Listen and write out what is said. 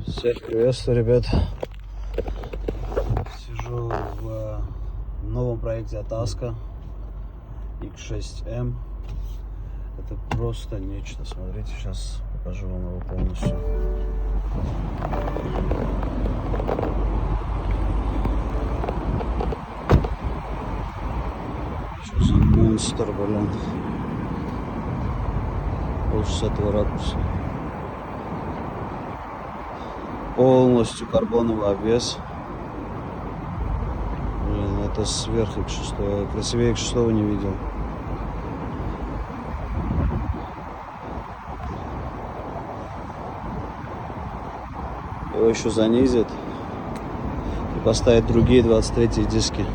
Всех приветствую, ребят. Сижу в новом проекте от Aska X6M. Это просто нечто. Смотрите, сейчас покажу вам его полностью. Сейчас монстр, блин. С этого ракурса. Полностью карбоновый обвес. Блин, это сверх X6. Красивее X6 не видел. Его еще занизят и поставят другие 23 диски.